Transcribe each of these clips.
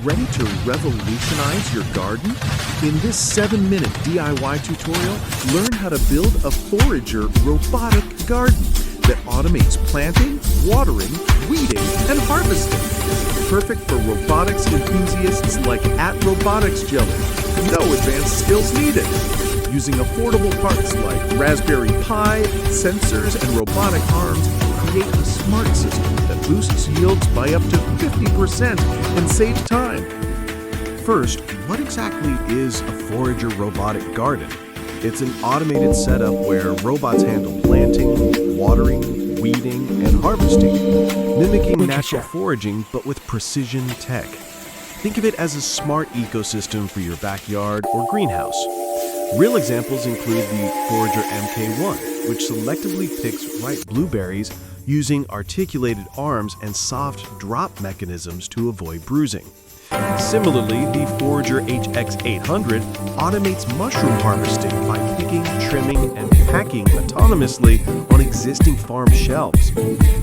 Ready to revolutionize your garden? In this 7-minute DIY tutorial, learn how to build a forager robotic garden that automates planting, watering, weeding, and harvesting. Perfect for robotics enthusiasts like Robotics Jelly. No advanced skills needed. Using affordable parts like Raspberry Pi, sensors, and robotic arms, create a smart system that boosts yields by up to 50% and saves time. First, what exactly is a forager robotic garden? It's an automated setup where robots handle planting, watering, weeding, and harvesting, mimicking natural foraging but with precision tech. Think of it as a smart ecosystem for your backyard or greenhouse. Real examples include the Forager MK1, which selectively picks ripe blueberries using articulated arms and soft drop mechanisms to avoid bruising. Similarly, the Forager HX800 automates mushroom harvesting by picking, trimming, and packing autonomously on existing farm shelves.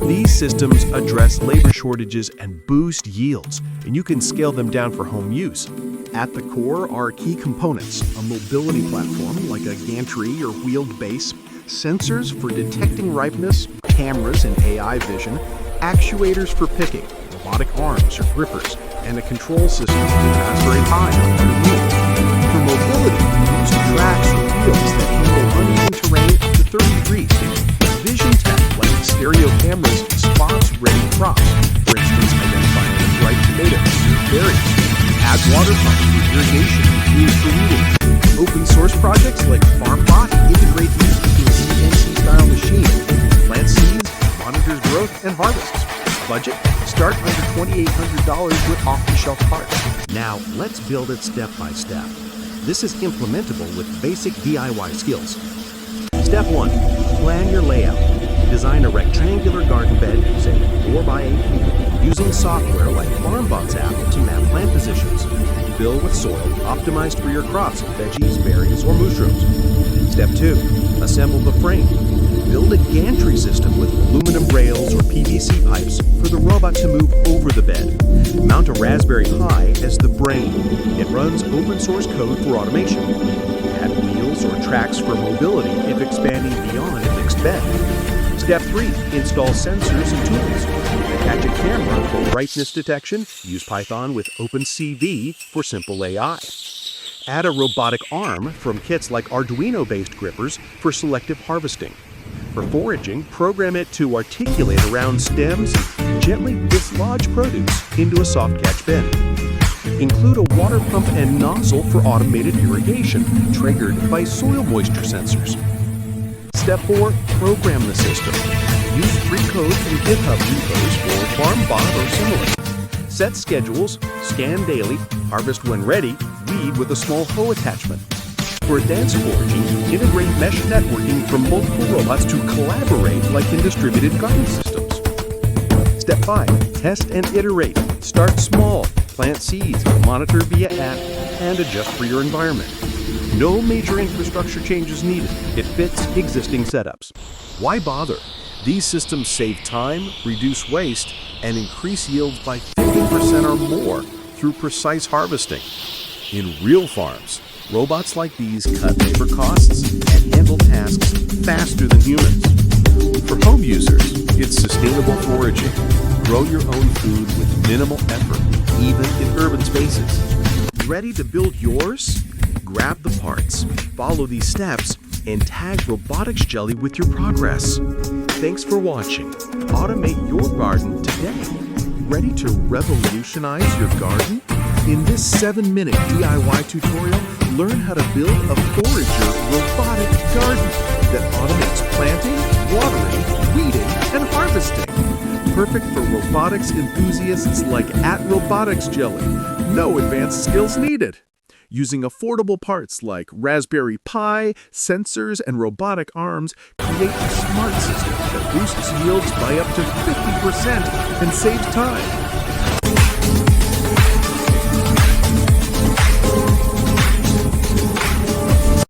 These systems address labor shortages and boost yields, and you can scale them down for home use. At the core are key components: a mobility platform like a gantry or wheeled base, sensors for detecting ripeness, cameras and AI vision, actuators for picking, robotic arms or grippers, and a control system with Raspberry Pi or Arduino. For mobility, use tracks or wheels that handle uneven terrain up to 30 degrees. Vision tech like stereo cameras spots ready crops, for instance identifying ripe tomatoes or berries. Add water pumps for irrigation and tools for weeding. Open source projects like FarmBot integrate these into a CNC-style machine. Plant seeds, monitors growth, and harvests. Budget? Start under $2,800 with off-the-shelf parts. Now, let's build it step by step. This is implementable with basic DIY skills. Step 1. Plan your layout. Design a rectangular garden bed, say 4 by 8 feet, using software like FarmBot's app to map plant positions. Fill with soil optimized for your crops, veggies, berries, or mushrooms. Step 2. Assemble the frame. Build a gantry system with aluminum rails or PVC pipes for the robot to move over the bed. Mount a Raspberry Pi as the brain. It runs open source code for automation. Add wheels or tracks for mobility if expanding beyond a fixed bed. Step 3. Install sensors and tools. Attach a camera for ripeness detection. Use Python with OpenCV for simple AI. Add a robotic arm from kits like Arduino-based grippers for selective harvesting. For foraging, program it to articulate around stems and gently dislodge produce into a soft catch bin. Include a water pump and nozzle for automated irrigation, triggered by soil moisture sensors. Step 4. Program the system. Use free code from GitHub repos for FarmBot or similar. Set schedules, scan daily, harvest when ready, weed with a small hoe attachment. For advanced foraging, integrate mesh networking from multiple robots to collaborate like in distributed garden systems. Step 5. Test and iterate. Start small, plant seeds, monitor via app, and adjust for your environment. No major infrastructure changes needed. It fits existing setups. Why bother? These systems save time, reduce waste, and increase yields by 50% or more through precise harvesting. In real farms, robots like these cut labor costs and handle tasks faster than humans. For home users, it's sustainable foraging. Grow your own food with minimal effort, even in urban spaces. Ready to build yours? Grab the parts, follow these steps, and tag Robotics Jelly with your progress. Thanks for watching. Automate your garden today. Ready to revolutionize your garden? In this 7-minute DIY tutorial, learn how to build a forager robotic garden that automates planting, watering, weeding, and harvesting. Perfect for robotics enthusiasts like Robotics Jelly. No advanced skills needed. Using affordable parts like Raspberry Pi, sensors, and robotic arms, create a smart system that boosts yields by up to 50% and saves time.